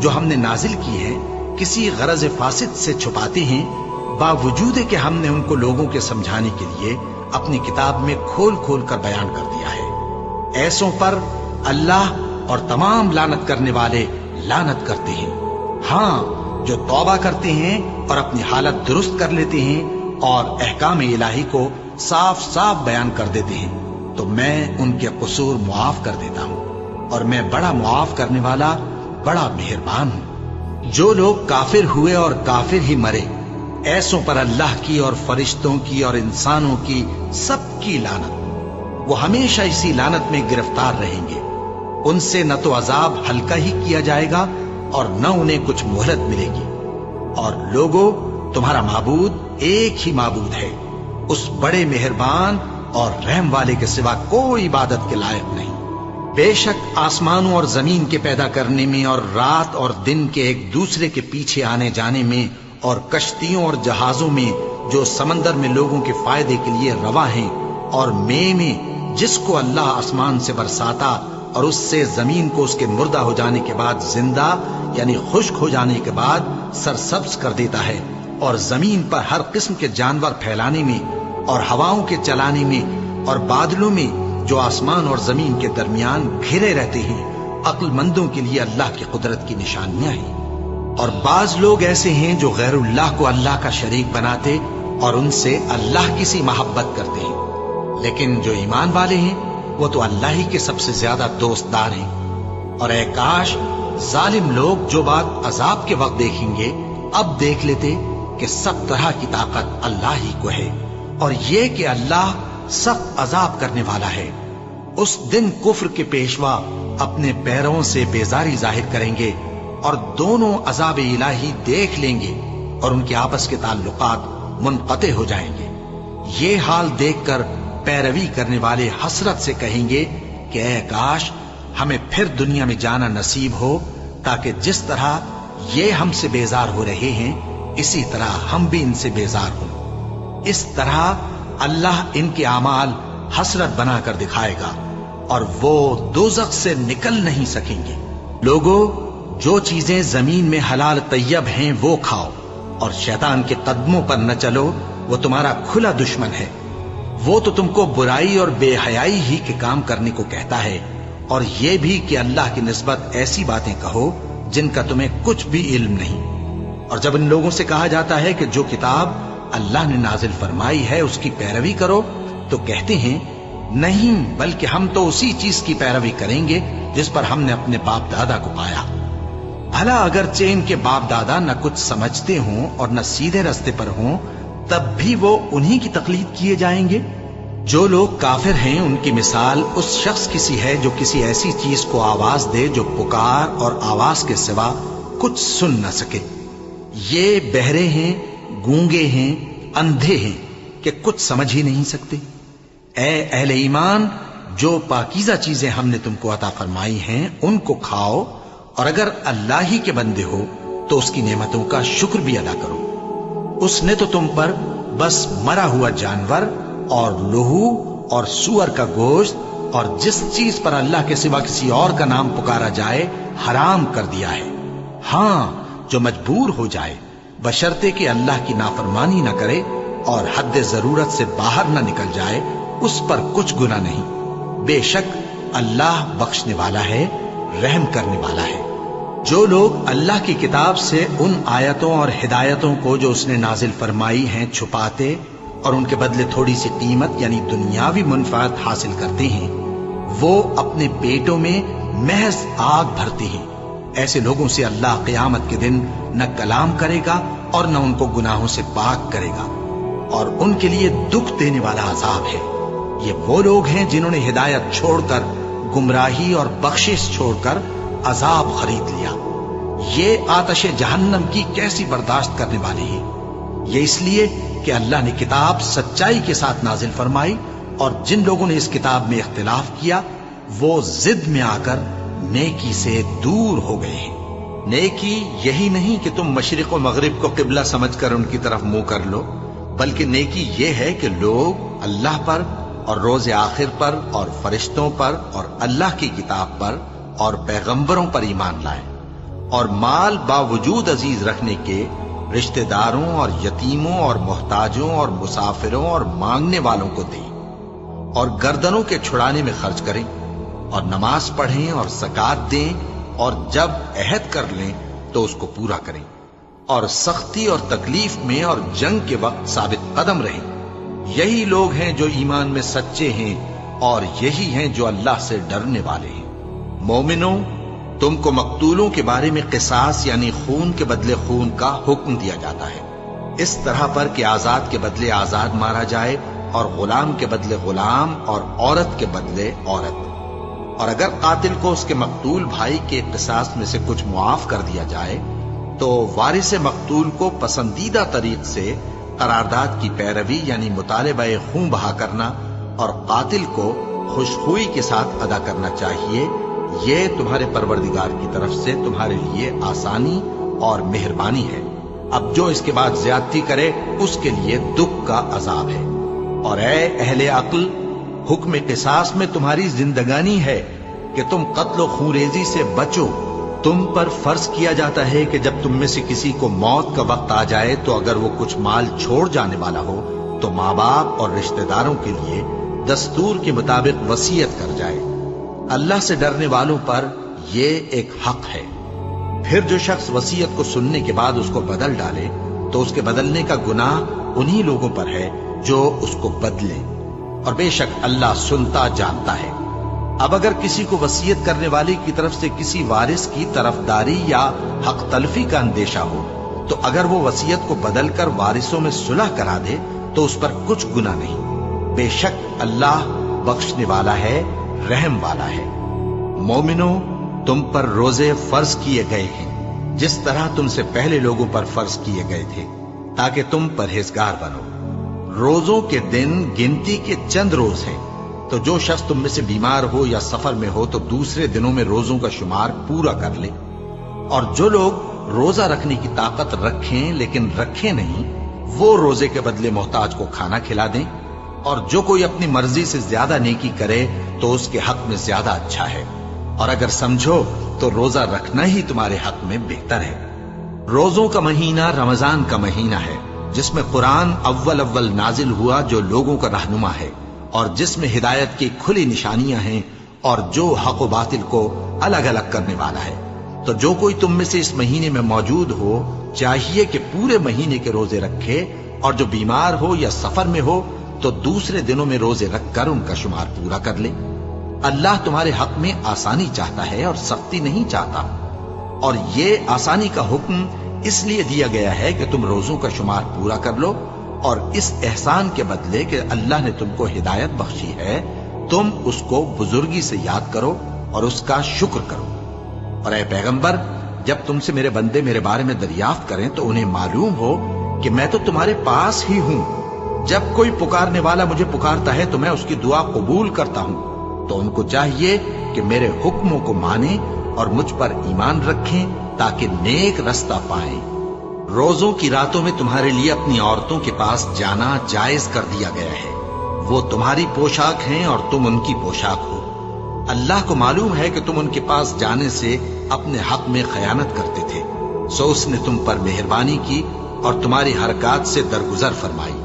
جو ہم نے نازل کی ہے کسی غرض فاسد سے چھپاتے ہیں، باوجود کہ ہم نے ان کو لوگوں کے سمجھانے کے لیے اپنی کتاب میں کھول کھول کر بیان کر دیا ہے۔ ایسوں پر اللہ اور تمام لعنت کرنے والے لعنت کرتے ہیں۔ ہاں، جو توبہ کرتے ہیں اور اپنی حالت درست کر لیتے ہیں اور احکام الہی کو صاف صاف بیان کر دیتے ہیں تو میں ان کے قصور معاف کر دیتا ہوں، اور میں بڑا معاف کرنے والا، بڑا مہربان ہوں۔ جو لوگ کافر ہوئے اور کافر ہی مرے، ایسوں پر اللہ کی اور فرشتوں کی اور انسانوں کی سب کی لعنت، وہ ہمیشہ اسی لعنت میں گرفتار رہیں گے۔ ان سے نہ تو عذاب ہلکا ہی کیا جائے گا اور نہ انہیں کچھ مہلت ملے گی۔ اور لوگوں، تمہارا معبود ایک ہی معبود ہے، اس بڑے مہربان اور رحم والے کے سوا کوئی عبادت کے لائق نہیں۔ بے شک آسمانوں اور زمین کے پیدا کرنے میں اور رات اور دن کے ایک دوسرے کے پیچھے آنے جانے میں اور کشتیوں اور جہازوں میں جو سمندر میں لوگوں کے فائدے کے لیے رواں ہیں، اور میں جس کو اللہ آسمان سے برساتا اور اس سے زمین کو اس کے مردہ ہو جانے کے بعد زندہ یعنی خشک ہو جانے کے بعد سرسبز کر دیتا ہے، اور زمین پر ہر قسم کے جانور پھیلانے میں اور ہواؤں کے چلانے میں اور بادلوں میں جو آسمان اور زمین کے درمیان گھرے رہتے ہیں، عقل مندوں کے لیے اللہ کی قدرت کی نشانیاں ہیں۔ اور بعض لوگ ایسے ہیں جو غیر اللہ کو اللہ کا شریک بناتے اور ان سے اللہ کی سی محبت کرتے ہیں، لیکن جو ایمان والے ہیں وہ تو اللہ ہی کے سب سے زیادہ دوست دار ہیں۔ اور اے کاش ظالم لوگ جو بات عذاب کے وقت دیکھیں گے اب دیکھ لیتے کہ سب طرح کی طاقت اللہ ہی کو ہے، اور یہ کہ اللہ سخت عذاب کرنے والا ہے۔ اس دن کفر کے پیشوا اپنے پیروں سے بیزاری ظاہر کریں گے اور دونوں عذاب الہی دیکھ لیں گے اور ان کے آپس کے تعلقات منقطع ہو جائیں گے۔ یہ حال دیکھ کر پیروی کرنے والے حسرت سے کہیں گے کہ اے کاش ہمیں پھر دنیا میں جانا نصیب ہو، تاکہ جس طرح یہ ہم سے بیزار ہو رہے ہیں اسی طرح ہم بھی ان سے بیزار ہوں۔ اس طرح اللہ ان کے اعمال حسرت بنا کر دکھائے گا اور وہ دوزخ سے نکل نہیں سکیں گے۔ لوگوں، جو چیزیں زمین میں حلال طیب ہیں وہ کھاؤ، اور شیطان کے قدموں پر نہ چلو، وہ تمہارا کھلا دشمن ہے۔ وہ تو تم کو برائی اور بے حیائی ہی کے کام کرنے کو کہتا ہے، اور یہ بھی کہ اللہ کی نسبت ایسی باتیں کہو جن کا تمہیں کچھ بھی علم نہیں۔ اور جب ان لوگوں سے کہا جاتا ہے کہ جو کتاب اللہ نے نازل فرمائی ہے اس کی پیروی کرو، تو کہتے ہیں نہیں، بلکہ ہم تو اسی چیز کی پیروی کریں گے جس پر ہم نے اپنے باپ دادا کو پایا۔ بھلا اگرچہ ان کے باپ دادا نہ کچھ سمجھتے ہوں اور نہ سیدھے راستے پر ہوں، تب بھی وہ انہی کی تقلید کیے جائیں گے۔ جو لوگ کافر ہیں ان کی مثال اس شخص کی سی ہے جو کسی ایسی چیز کو آواز دے جو پکار اور آواز کے سوا کچھ سن نہ سکے۔ یہ بہرے ہیں، گونگے ہیں، اندھے ہیں کہ کچھ سمجھ ہی نہیں سکتے۔ اے اہل ایمان، جو پاکیزہ چیزیں ہم نے تم کو عطا فرمائی ہیں ان کو کھاؤ، اور اگر اللہ ہی کے بندے ہو تو اس کی نعمتوں کا شکر بھی ادا کرو۔ اس نے تو تم پر بس مرا ہوا جانور اور لہو اور سور کا گوشت اور جس چیز پر اللہ کے سوا کسی اور کا نام پکارا جائے حرام کر دیا ہے۔ ہاں، جو مجبور ہو جائے بشرطے کہ اللہ کی نافرمانی نہ کرے اور حد ضرورت سے باہر نہ نکل جائے، اس پر کچھ گناہ نہیں۔ بے شک اللہ بخشنے والا ہے، رحم کرنے والا ہے۔ جو لوگ اللہ کی کتاب سے ان آیتوں اور ہدایتوں کو جو اس نے نازل فرمائی ہیں چھپاتے اور ان کے بدلے تھوڑی سی قیمت یعنی دنیاوی منفعت حاصل کرتے ہیں، وہ اپنے پیٹوں میں محض آگ بھرتے ہیں۔ ایسے لوگوں سے اللہ قیامت کے دن نہ کلام کرے گا اور نہ ان کو گناہوں سے پاک کرے گا، اور ان کے لیے دکھ دینے والا عذاب ہے۔ یہ وہ لوگ ہیں جنہوں نے ہدایت چھوڑ کر گمراہی اور بخشش چھوڑ کر عذاب خرید لیا۔ یہ آتش جہنم کی کیسی برداشت کرنے والے ہیں۔ یہ اس لیے کہ اللہ نے کتاب سچائی کے ساتھ نازل فرمائی، اور جن لوگوں نے اس کتاب میں اختلاف کیا وہ ضد میں آ کر نیکی سے دور ہو گئے ہیں۔ نیکی یہی نہیں کہ تم مشرق و مغرب کو قبلہ سمجھ کر ان کی طرف منہ کر لو، بلکہ نیکی یہ ہے کہ لوگ اللہ پر اور روز آخر پر اور فرشتوں پر اور اللہ کی کتاب پر اور پیغمبروں پر ایمان لائیں، اور مال باوجود عزیز رکھنے کے رشتہ داروں اور یتیموں اور محتاجوں اور مسافروں اور مانگنے والوں کو دیں، اور گردنوں کے چھڑانے میں خرچ کریں، اور نماز پڑھیں اور زکات دیں، اور جب عہد کر لیں تو اس کو پورا کریں، اور سختی اور تکلیف میں اور جنگ کے وقت ثابت قدم رہیں۔ یہی لوگ ہیں جو ایمان میں سچے ہیں، اور یہی ہیں جو اللہ سے ڈرنے والے ہیں۔ مومنوں، تم کو مقتولوں کے بارے میں قصاص یعنی خون کے بدلے خون کا حکم دیا جاتا ہے، اس طرح پر کہ آزاد کے بدلے آزاد مارا جائے، اور غلام کے بدلے غلام، اور عورت کے بدلے عورت۔ اور اگر قاتل کو اس کے مقتول بھائی کے قصاص میں سے کچھ معاف کر دیا جائے تو وارث مقتول کو پسندیدہ طریق سے قرارداد کی پیروی یعنی مطالبہ خون بہا کرنا اور قاتل کو خوشخوئی کے ساتھ ادا کرنا چاہیے۔ یہ تمہارے پروردگار کی طرف سے تمہارے لیے آسانی اور مہربانی ہے۔ اب جو اس کے بعد زیادتی کرے اس کے لیے دکھ کا عذاب ہے۔ اور اے اہل عقل، حکم قصاص میں تمہاری زندگانی ہے کہ تم قتل و خونریزی سے بچو۔ تم پر فرض کیا جاتا ہے کہ جب تم میں سے کسی کو موت کا وقت آ جائے تو اگر وہ کچھ مال چھوڑ جانے والا ہو تو ماں باپ اور رشتہ داروں کے لیے دستور کے مطابق وصیت کر جائے۔ اللہ سے ڈرنے والوں پر یہ ایک حق ہے۔ پھر جو شخص وصیت کو سننے کے بعد اس کو بدل ڈالے تو اس کے بدلنے کا گناہ انہی لوگوں پر ہے جو اس کو بدلیں، اور بے شک اللہ سنتا جانتا ہے۔ اب اگر کسی کو وصیت کرنے والے کی طرف سے کسی وارث کی طرفداری یا حق تلفی کا اندیشہ ہو تو اگر وہ وصیت کو بدل کر وارثوں میں صلح کرا دے تو اس پر کچھ گناہ نہیں، بے شک اللہ بخشنے والا ہے، رحم والا ہے۔ مومنوں، تم پر روزے فرض کیے گئے ہیں جس طرح تم سے پہلے لوگوں پر فرض کیے گئے تھے تاکہ تم پرہیزگار بنو۔ روزوں کے دن گنتی کے چند روز ہیں، تو جو شخص تم میں سے بیمار ہو یا سفر میں ہو تو دوسرے دنوں میں روزوں کا شمار پورا کر لے۔ اور جو لوگ روزہ رکھنے کی طاقت رکھیں لیکن رکھیں نہیں، وہ روزے کے بدلے محتاج کو کھانا کھلا دیں۔ اور جو کوئی اپنی مرضی سے زیادہ نیکی کرے تو اس کے حق میں زیادہ اچھا ہے، اور اگر سمجھو تو روزہ رکھنا ہی تمہارے حق میں بہتر ہے۔ روزوں کا مہینہ رمضان کا مہینہ ہے جس میں قرآن اول نازل ہوا، جو لوگوں کا رہنما ہے اور جس میں ہدایت کی کھلی نشانیاں ہیں، اور جو حق و باطل کو الگ الگ کرنے والا ہے۔ تو جو کوئی تم میں سے اس مہینے میں موجود ہو چاہیے کہ پورے مہینے کے روزے رکھے، اور جو بیمار ہو یا سفر میں ہو تو دوسرے دنوں میں روزے رکھ کر ان کا شمار پورا کر لے۔ اللہ تمہارے حق میں آسانی چاہتا ہے اور سختی نہیں چاہتا۔ اور یہ آسانی کا حکم اس لیے دیا گیا ہے کہ تم روزوں کا شمار پورا کر لو، اور اس احسان کے بدلے کہ اللہ نے تم کو ہدایت بخشی ہے تم اس کو بزرگی سے یاد کرو اور اس کا شکر کرو۔ اور اے پیغمبر، جب تم سے میرے بندے میرے بارے میں دریافت کریں تو انہیں معلوم ہو کہ میں تو تمہارے پاس ہی ہوں۔ جب کوئی پکارنے والا مجھے پکارتا ہے تو میں اس کی دعا قبول کرتا ہوں۔ تو ان کو چاہیے کہ میرے حکموں کو مانیں اور مجھ پر ایمان رکھیں تاکہ نیک رستہ پائیں۔ روزوں کی راتوں میں تمہارے لیے اپنی عورتوں کے پاس جانا جائز کر دیا گیا ہے۔ وہ تمہاری پوشاک ہیں اور تم ان کی پوشاک ہو۔ اللہ کو معلوم ہے کہ تم ان کے پاس جانے سے اپنے حق میں خیانت کرتے تھے، سو اس نے تم پر مہربانی کی اور تمہاری حرکات سے درگزر فرمائی،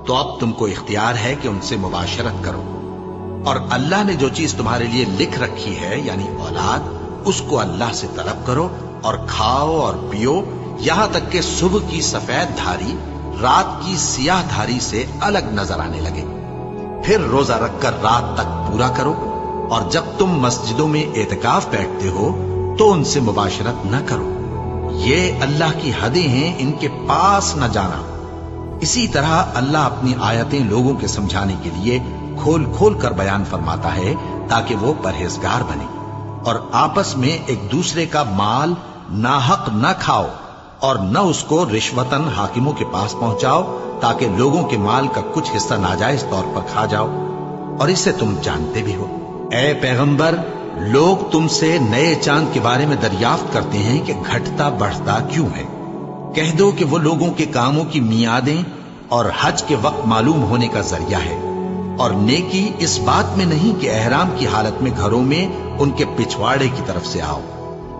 تو اب تم کو اختیار ہے کہ ان سے مباشرت کرو۔ اور اللہ نے جو چیز تمہارے لیے لکھ رکھی ہے یعنی اولاد، اس کو اللہ سے طلب کرو اور کھاؤ اور پیو، یہاں تک کہ صبح کی سفید دھاری رات کی سیاہ دھاری سے الگ نظر آنے لگے۔ پھر روزہ رکھ کر رات تک پورا کرو، اور جب تم مسجدوں میں اعتکاف بیٹھتے ہو تو ان سے مباشرت نہ کرو، یہ اللہ کی حدیں ہیں، ان کے پاس نہ جانا۔ اسی طرح اللہ اپنی آیتیں لوگوں کے سمجھانے کے لیے کھول کھول کر بیان فرماتا ہے تاکہ وہ پرہیزگار بنے۔ اور آپس میں ایک دوسرے کا مال ناحق نہ کھاؤ، اور نہ اس کو رشوتاً حاکموں کے پاس پہنچاؤ تاکہ لوگوں کے مال کا کچھ حصہ ناجائز طور پر کھا جاؤ، اور اسے تم جانتے بھی ہو۔ اے پیغمبر، لوگ تم سے نئے چاند کے بارے میں دریافت کرتے ہیں کہ گھٹتا بڑھتا کیوں ہے۔ کہہ دو کہ وہ لوگوں کے کاموں کی میعادیں اور حج کے وقت معلوم ہونے کا ذریعہ ہے، اور نیکی اس بات میں نہیں کہ احرام کی حالت میں گھروں میں ان کے پچھواڑے کی طرف سے آؤ،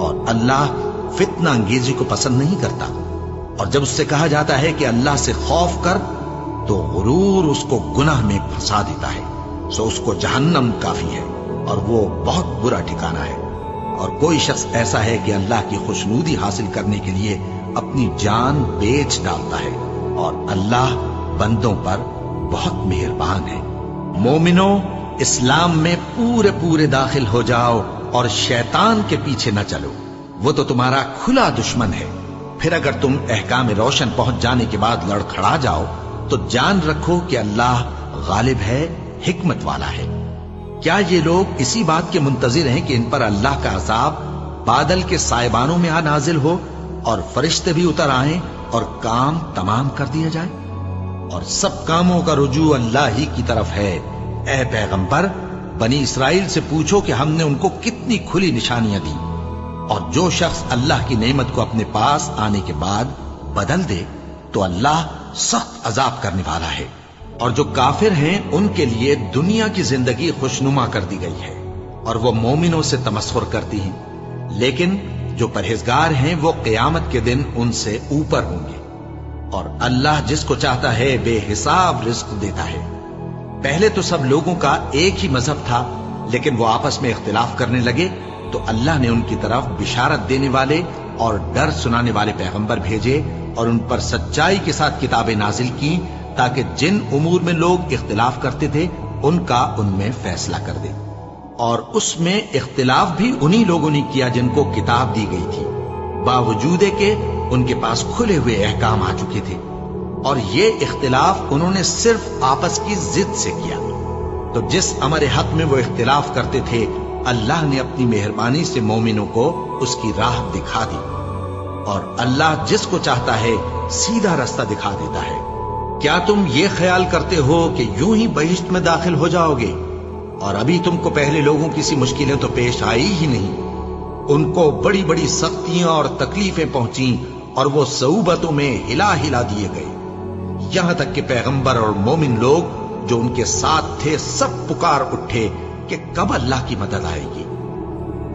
اور اللہ فتنہ انگیزی کو پسند نہیں کرتا، اور جب اس سے کہا جاتا ہے کہ اللہ سے خوف کر تو غرور اس کو گناہ میں پھنسا دیتا ہے، سو اس کو جہنم کافی ہے اور وہ بہت برا ٹھکانہ ہے۔ اور کوئی شخص ایسا ہے کہ اللہ کی خوشنودی حاصل کرنے کے لیے اپنی جان بیچ ڈالتا ہے، اور اللہ بندوں پر بہت مہربان ہے۔ مومنو، اسلام میں پورے داخل ہو جاؤ اور شیطان کے پیچھے نہ چلو، وہ تو تمہارا کھلا دشمن ہے۔ پھر اگر تم احکام روشن پہنچ جانے کے بعد لڑکھڑا جاؤ تو جان رکھو کہ اللہ غالب ہے، حکمت والا ہے۔ کیا یہ لوگ اسی بات کے منتظر ہیں کہ ان پر اللہ کا عذاب بادل کے سائبانوں میں نازل ہو اور فرشتے بھی اتر آئیں اور کام تمام کر دیا جائے؟ اور سب کاموں کا رجوع اللہ ہی کی طرف ہے۔ اے پیغمبر، بنی اسرائیل سے پوچھو کہ ہم نے ان کو کتنی کھلی نشانیاں دی، اور جو شخص اللہ کی نعمت کو اپنے پاس آنے کے بعد بدل دے تو اللہ سخت عذاب کرنے والا ہے۔ اور جو کافر ہیں ان کے لیے دنیا کی زندگی خوشنما کر دی گئی ہے، اور وہ مومنوں سے تمسخر کرتی ہیں، لیکن جو پرہیزگار ہیں وہ قیامت کے دن ان سے اوپر ہوں گے۔ اور اللہ جس کو چاہتا ہے بے حساب رزق دیتا ہے۔ پہلے تو سب لوگوں کا ایک ہی مذہب تھا، لیکن وہ آپس میں اختلاف کرنے لگے تو اللہ نے ان کی طرف بشارت دینے والے اور ڈر سنانے والے پیغمبر بھیجے، اور ان پر سچائی کے ساتھ کتابیں نازل کی، تاکہ جن امور میں لوگ اختلاف کرتے تھے ان کا ان میں فیصلہ کر دے۔ اور اس میں اختلاف بھی انہی لوگوں نے کیا جن کو کتاب دی گئی تھی، باوجود کہ ان کے پاس کھلے ہوئے احکام آ چکے تھے، اور یہ اختلاف انہوں نے صرف آپس کی ضد سے کیا۔ تو جس امر حق میں وہ اختلاف کرتے تھے اللہ نے اپنی مہربانی سے مومنوں کو اس کی راہ دکھا دی، اور اللہ جس کو چاہتا ہے سیدھا رستہ دکھا دیتا ہے۔ کیا تم یہ خیال کرتے ہو کہ یوں ہی بہشت میں داخل ہو جاؤ گے، اور ابھی تم کو پہلے لوگوں کی سی مشکلیں تو پیش آئی ہی نہیں؟ ان کو بڑی بڑی سختیاں اور تکلیفیں پہنچیں، اور وہ صعوبتوں میں ہلا ہلا دیے گئے، یہاں تک کہ پیغمبر اور مومن لوگ جو ان کے ساتھ تھے سب پکار اٹھے کہ کب اللہ کی مدد آئے گی۔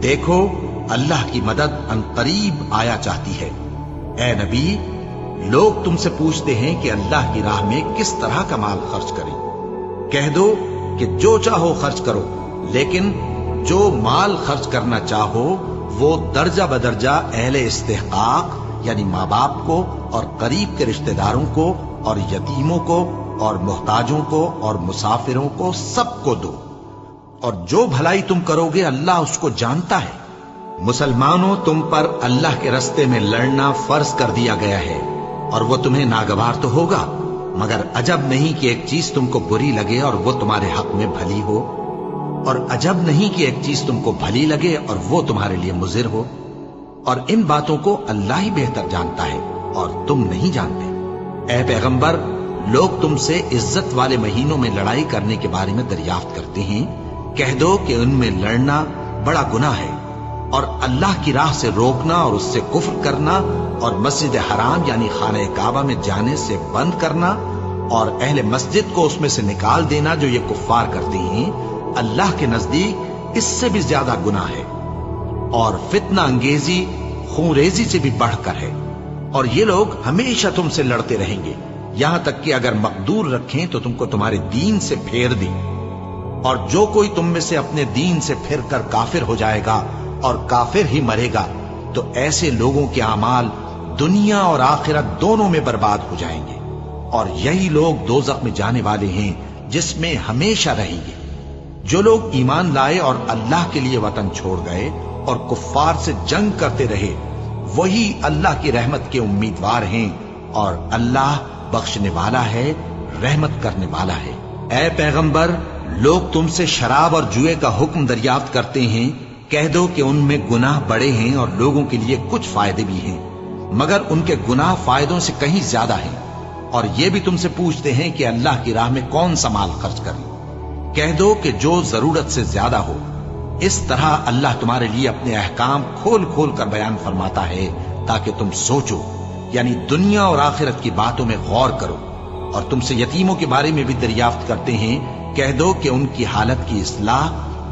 دیکھو اللہ کی مدد عنقریب آیا چاہتی ہے۔ اے نبی، لوگ تم سے پوچھتے ہیں کہ اللہ کی راہ میں کس طرح کا مال خرچ کریں۔ کہہ دو کہ جو چاہو خرچ کرو، لیکن جو مال خرچ کرنا چاہو وہ درجہ بدرجہ اہل استحقاق یعنی ماں باپ کو اور قریب کے رشتہ داروں کو اور یتیموں کو اور محتاجوں کو اور مسافروں کو سب کو دو، اور جو بھلائی تم کرو گے اللہ اس کو جانتا ہے۔ مسلمانوں، تم پر اللہ کے رستے میں لڑنا فرض کر دیا گیا ہے، اور وہ تمہیں ناگوار تو ہوگا، مگر عجب نہیں کہ ایک چیز تم کو بری لگے اور وہ تمہارے حق میں بھلی ہو، اور عجب نہیں کہ ایک چیز تم کو بھلی لگے اور وہ تمہارے لیے مضر ہو، اور ان باتوں کو اللہ ہی بہتر جانتا ہے اور تم نہیں جانتے۔ اے پیغمبر، لوگ تم سے عزت والے مہینوں میں لڑائی کرنے کے بارے میں دریافت کرتے ہیں، کہہ دو کہ ان میں لڑنا بڑا گناہ ہے، اور اللہ کی راہ سے روکنا اور اس سے کفر کرنا اور مسجد حرام یعنی خانہ کعبہ میں جانے سے بند کرنا اور اہل مسجد کو اس میں سے نکال دینا جو یہ کفار کرتے ہیں، اللہ کے نزدیک اس سے بھی زیادہ گناہ ہے، اور فتنہ انگیزی خون ریزی سے بھی بڑھ کر ہے۔ اور یہ لوگ ہمیشہ تم سے لڑتے رہیں گے، یہاں تک کہ اگر مقدور رکھیں تو تم کو تمہارے دین سے پھیر دیں، اور جو کوئی تم میں سے اپنے دین سے پھر کر کافر ہو جائے گا اور کافر ہی مرے گا تو ایسے لوگوں کے اعمال دنیا اور آخرت دونوں میں برباد ہو جائیں گے، اور یہی لوگ دوزخ میں جانے والے ہیں جس میں ہمیشہ رہیں گے۔ جو لوگ ایمان لائے اور اللہ کے لیے وطن چھوڑ گئے اور کفار سے جنگ کرتے رہے وہی اللہ کی رحمت کے امیدوار ہیں، اور اللہ بخشنے والا ہے، رحمت کرنے والا ہے۔ اے پیغمبر، لوگ تم سے شراب اور جوئے کا حکم دریافت کرتے ہیں، کہہ دو کہ ان میں گناہ بڑے ہیں اور لوگوں کے لیے کچھ فائدے بھی ہیں، مگر ان کے گناہ فائدوں سے کہیں زیادہ ہیں۔ اور یہ بھی تم سے پوچھتے ہیں کہ اللہ کی راہ میں کون سا مال خرچ کریں، کہہ دو کہ جو ضرورت سے زیادہ ہو۔ اس طرح اللہ تمہارے لیے اپنے احکام کھول کھول کر بیان فرماتا ہے تاکہ تم سوچو، یعنی دنیا اور آخرت کی باتوں میں غور کرو۔ اور تم سے یتیموں کے بارے میں بھی دریافت کرتے ہیں، کہہ دو کہ ان کی حالت کی اصلاح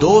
2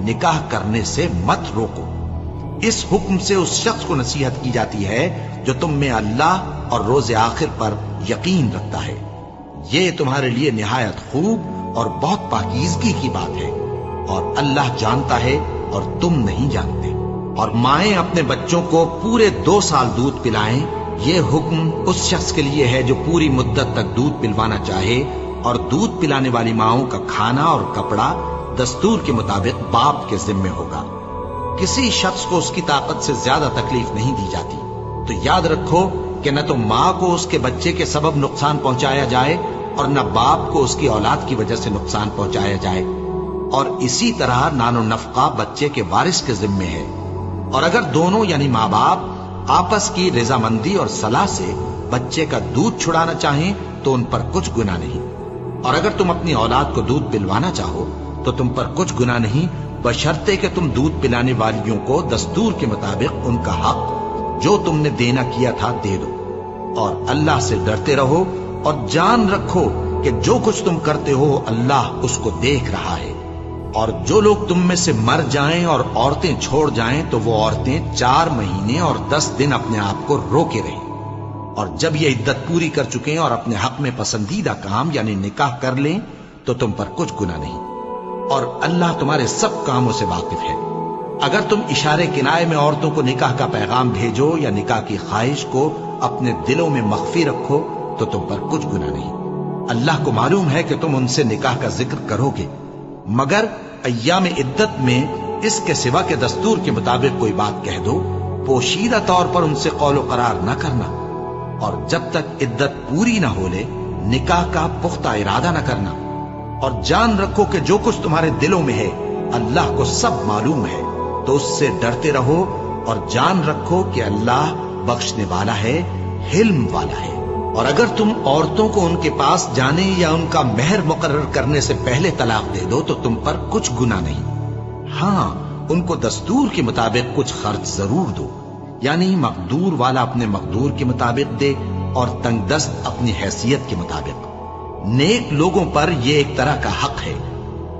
نکاح کرنے سے مت روکو۔ اس حکم سے اس شخص کو نصیحت کی جاتی ہے جو تم میں اللہ اور روز آخر پر یقین رکھتا ہے۔ یہ تمہارے لیے نہایت خوب اور بہت پاکیزگی کی بات ہے، اور اللہ جانتا ہے اور تم نہیں جانتے۔ اور مائیں اپنے بچوں کو پورے 2 سال دودھ پلائیں، یہ حکم اس شخص کے لیے ہے جو پوری مدت تک دودھ پلوانا چاہے، اور دودھ پلانے والی ماؤں کا کھانا اور کپڑا دستور کے مطابق باپ کے ذمے ہوگا۔ کسی شخص کو اس کی طاقت سے زیادہ تکلیف نہیں دی جاتی، تو یاد رکھو کہ نہ تو ماں کو اس کے بچے کے سبب نقصان پہنچایا جائے اور نہ باپ کو اس کی اولاد کی وجہ سے نقصان پہنچایا جائے، اور اسی طرح نان و نفقہ بچے کے وارث کے ذمے ہے۔ اور اگر دونوں یعنی ماں باپ آپس کی رضامندی اور صلاح سے بچے کا دودھ چھڑانا چاہیں تو ان پر کچھ گناہ نہیں، اور اگر تم اپنی اولاد کو دودھ پلوانا چاہو تو تم پر کچھ گناہ نہیں، بشرطے کہ تم دودھ پلانے والیوں کو دستور کے مطابق ان کا حق جو تم نے دینا کیا تھا دے دو۔ اور اللہ سے ڈرتے رہو اور جان رکھو کہ جو کچھ تم کرتے ہو اللہ اس کو دیکھ رہا ہے۔ اور جو لوگ تم میں سے مر جائیں اور عورتیں چھوڑ جائیں تو وہ عورتیں 4 مہینے اور 10 دن اپنے آپ کو روکے رہیں، اور جب یہ عدت پوری کر چکیں اور اپنے حق میں پسندیدہ کام یعنی نکاح کر لیں تو تم پر کچھ گناہ نہیں، اور اللہ تمہارے سب کاموں سے واقف ہے۔ اگر تم اشارے کنائے میں عورتوں کو نکاح کا پیغام بھیجو یا نکاح کی خواہش کو اپنے دلوں میں مخفی رکھو تو تم پر کچھ گناہ نہیں۔ اللہ کو معلوم ہے کہ تم ان سے نکاح کا ذکر کرو گے، مگر ایام عدت میں اس کے سوا کے دستور کے مطابق کوئی بات کہہ دو، پوشیدہ طور پر ان سے قول و قرار نہ کرنا، اور جب تک عدت پوری نہ ہو لے نکاح کا پختہ ارادہ نہ کرنا۔ اور جان رکھو کہ جو کچھ تمہارے دلوں میں ہے اللہ کو سب معلوم ہے، تو اس سے ڈرتے رہو اور جان رکھو کہ اللہ بخشنے والا ہے، حلم والا ہے۔ اور اگر تم عورتوں کو ان کے پاس جانے یا ان کا مہر مقرر کرنے سے پہلے طلاق دے دو تو تم پر کچھ گناہ نہیں، ہاں ان کو دستور کے مطابق کچھ خرچ ضرور دو، یعنی مقدور والا اپنے مقدور کے مطابق دے اور تنگ دست اپنی حیثیت کے مطابق۔ نیک لوگوں پر یہ ایک طرح کا حق ہے۔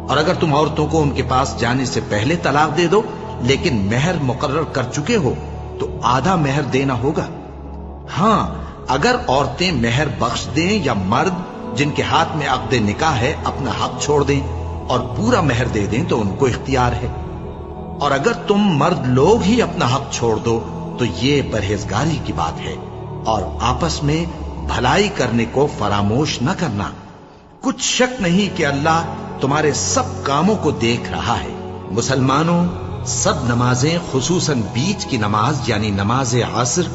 اور اگر تم عورتوں کو ان کے پاس جانے سے پہلے طلاق دے دو لیکن مہر مقرر کر چکے ہو تو آدھا مہر دینا ہوگا۔ ہاں اگر عورتیں مہر بخش دیں یا مرد جن کے ہاتھ میں عقد نکاح ہے اپنا حق چھوڑ دیں اور پورا مہر دے دیں تو ان کو اختیار ہے۔ اور اگر تم مرد لوگ ہی اپنا حق چھوڑ دو تو یہ پرہیزگاری کی بات ہے، اور آپس میں بھلائی کرنے کو فراموش نہ کرنا۔ کچھ شک نہیں کہ اللہ تمہارے سب کاموں کو دیکھ رہا ہے۔ مسلمانوں، سب نمازیں خصوصاً بیچ کی نماز یعنی نماز عصر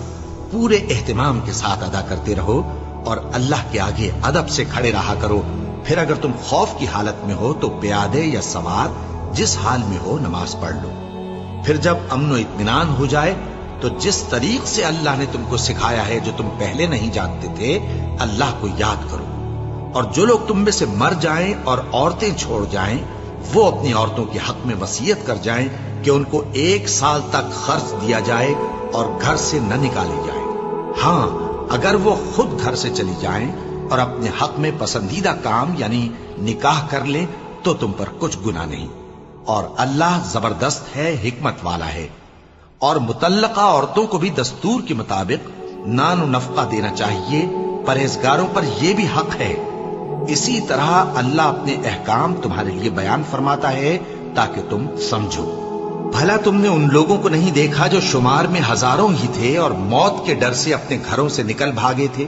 پورے اہتمام کے ساتھ ادا کرتے رہو اور اللہ کے آگے ادب سے کھڑے رہا کرو۔ پھر اگر تم خوف کی حالت میں ہو تو پیادے یا سوار جس حال میں ہو نماز پڑھ لو۔ پھر جب امن و اطمینان ہو جائے تو جس طریق سے اللہ نے تم کو سکھایا ہے جو تم پہلے نہیں جانتے تھے اللہ کو یاد کرو۔ اور جو لوگ تم میں سے مر جائیں اور عورتیں چھوڑ جائیں وہ اپنی عورتوں کے حق میں وصیت کر جائیں کہ ان کو 1 سال تک خرچ دیا جائے اور گھر سے نہ نکالی جائے۔ ہاں اگر وہ خود گھر سے چلی جائیں اور اپنے حق میں پسندیدہ کام یعنی نکاح کر لیں تو تم پر کچھ گناہ نہیں، اور اللہ زبردست ہے، حکمت والا ہے۔ اور مطلقہ عورتوں کو بھی دستور کے مطابق نان و نفقہ دینا چاہیے، پرہیزگاروں پر یہ بھی حق ہے۔ اسی طرح اللہ اپنے احکام تمہارے لیے بیان فرماتا ہے تاکہ تم سمجھو۔ بھلا تم نے ان لوگوں کو نہیں دیکھا جو شمار میں ہزاروں ہی تھے اور موت کے ڈر سے اپنے گھروں سے نکل بھاگے تھے؟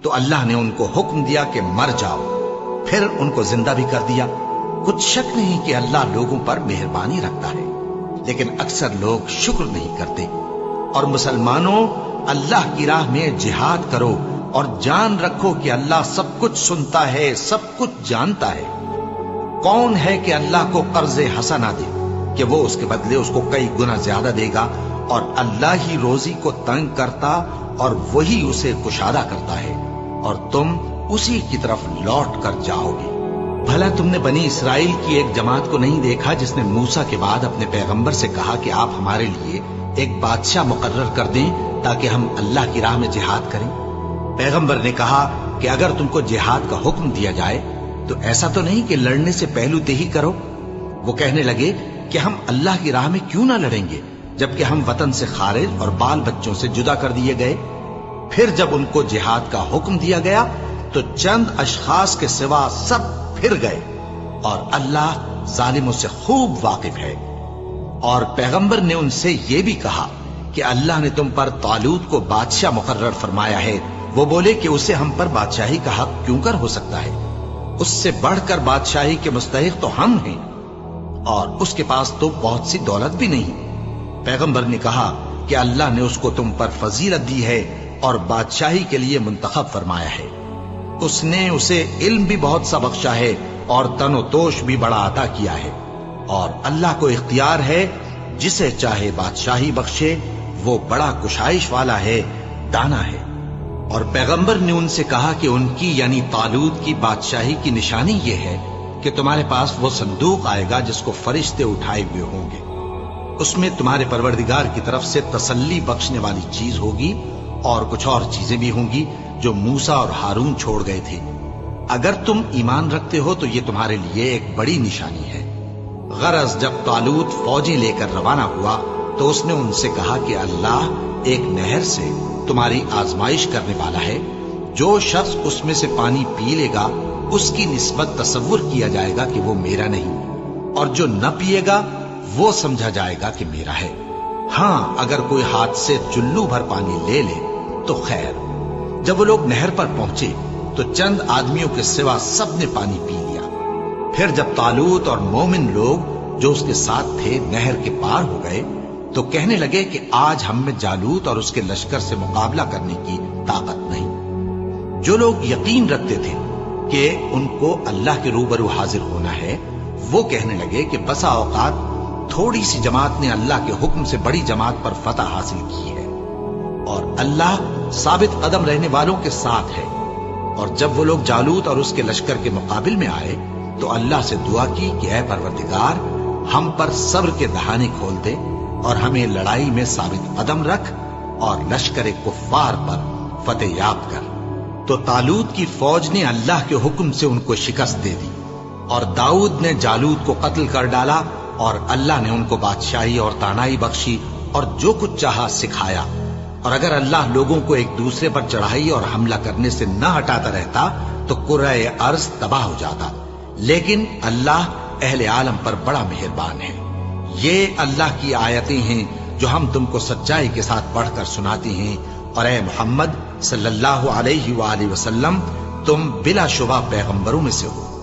تو اللہ نے ان کو حکم دیا کہ مر جاؤ، پھر ان کو زندہ بھی کر دیا۔ کچھ شک نہیں کہ اللہ لوگوں پر مہربانی رکھتا ہے، لیکن اکثر لوگ شکر نہیں کرتے۔ اور مسلمانوں، اللہ کی راہ میں جہاد کرو اور جان رکھو کہ اللہ سب کچھ سنتا ہے، سب کچھ جانتا ہے۔ کون ہے کہ اللہ کو قرض حسنہ دے کہ وہ اس کے بدلے اس کو کئی گنا زیادہ دے گا؟ اور اللہ ہی روزی کو تنگ کرتا اور وہی اسے کشادہ کرتا ہے، اور تم اسی کی طرف لوٹ کر جاؤ گے۔ بھلا تم نے بنی اسرائیل کی ایک جماعت کو نہیں دیکھا جس نے موسیٰ کے بعد اپنے پیغمبر سے کہا کہ آپ ہمارے لیے ایک بادشاہ مقرر کر دیں تاکہ ہم اللہ کی راہ میں جہاد کریں؟ پیغمبر نے کہا کہ اگر تم کو جہاد کا حکم دیا جائے تو ایسا تو نہیں کہ لڑنے سے پہلو تہی کرو؟ وہ کہنے لگے کہ ہم اللہ کی راہ میں کیوں نہ لڑیں گے جبکہ ہم وطن سے خارج اور بال بچوں سے جدا کر دیے گئے۔ پھر جب ان کو جہاد کا حکم دیا گیا تو چند اشخاص کے سوا سب پھر گئے، اور اللہ ظالموں سے خوب واقف ہے۔ اور پیغمبر نے ان سے یہ بھی کہا کہ اللہ نے تم پر طالوت کو بادشاہ مقرر فرمایا ہے۔ وہ بولے کہ اسے ہم پر بادشاہی کا حق کیوں کر ہو سکتا ہے؟ اس سے بڑھ کر بادشاہی کے مستحق تو ہم ہیں، اور اس کے پاس تو بہت سی دولت بھی نہیں۔ پیغمبر نے کہا کہ اللہ نے اس کو تم پر فضیلت دی ہے اور بادشاہی کے لیے منتخب فرمایا ہے۔ اس نے اسے علم بھی بہت سا بخشا ہے اور تن و توش بھی بڑا عطا کیا ہے، اور اللہ کو اختیار ہے جسے چاہے بادشاہی بخشے، وہ بڑا کشائش والا ہے، دانا ہے۔ اور پیغمبر نے ان سے کہا کہ ان کی یعنی طالوت کی بادشاہی کی نشانی یہ ہے کہ تمہارے پاس وہ صندوق آئے گا جس کو فرشتے اٹھائے ہوئے ہوں گے۔ اس میں تمہارے پروردگار کی طرف سے تسلی بخشنے والی چیز ہوگی، اور کچھ اور چیزیں بھی ہوں گی جو موسیٰ اور ہارون چھوڑ گئے تھے۔ اگر تم ایمان رکھتے ہو تو یہ تمہارے لیے ایک بڑی نشانی ہے۔ غرض جب طالوت فوجیں لے کر روانہ ہوا تو اس نے ان سے کہا کہ اللہ ایک نہر سے تمہاری آزمائش کرنے والا ہے، جو شخص اس میں سے پانی پی لے گا اس کی نسبت تصور کیا جائے گا کہ وہ میرا نہیں، اور جو نہ پیے گا وہ سمجھا جائے گا کہ میرا ہے۔ ہاں اگر کوئی ہاتھ سے چلو بھر پانی لے لے تو خیر۔ جب وہ لوگ نہر پر پہنچے تو چند آدمیوں کے سوا سب نے پانی پی لیا۔ پھر جب طالوت اور مومن لوگ جو اس کے ساتھ تھے نہر کے پار ہو گئے تو کہنے لگے کہ آج ہم میں جالوت اور اس کے لشکر سے مقابلہ کرنے کی طاقت نہیں۔ جو لوگ یقین رکھتے تھے کہ ان کو اللہ کے روبرو حاضر ہونا ہے، وہ کہنے لگے کہ بسا اوقات تھوڑی سی جماعت نے اللہ کے حکم سے بڑی جماعت پر فتح حاصل کی ہے، اور اللہ ثابت قدم رہنے والوں کے ساتھ ہے۔ اور جب وہ لوگ جالوت اور اس کے لشکر کے مقابل میں آئے تو اللہ سے دعا کی کہ اے پروردگار، ہم پر صبر کے دہانے کھول دے اور ہمیں لڑائی میں ثابت قدم رکھ اور لشکر کفار پر فتح یاب کر۔ تو طالوت کی فوج نے اللہ کے حکم سے ان کو شکست دے دی، اور داؤد نے جالوت کو قتل کر ڈالا، اور اللہ نے ان کو بادشاہی اور دانائی بخشی اور جو کچھ چاہا سکھایا۔ اور اگر اللہ لوگوں کو ایک دوسرے پر چڑھائی اور حملہ کرنے سے نہ ہٹاتا رہتا تو کرۂ ارض تباہ ہو جاتا، لیکن اللہ اہل عالم پر بڑا مہربان ہے۔ یہ اللہ کی آیتیں ہیں جو ہم تم کو سچائی کے ساتھ پڑھ کر سناتے ہیں، اور اے محمد صلی اللہ علیہ وآلہ وسلم، تم بلا شبہ پیغمبروں میں سے ہو۔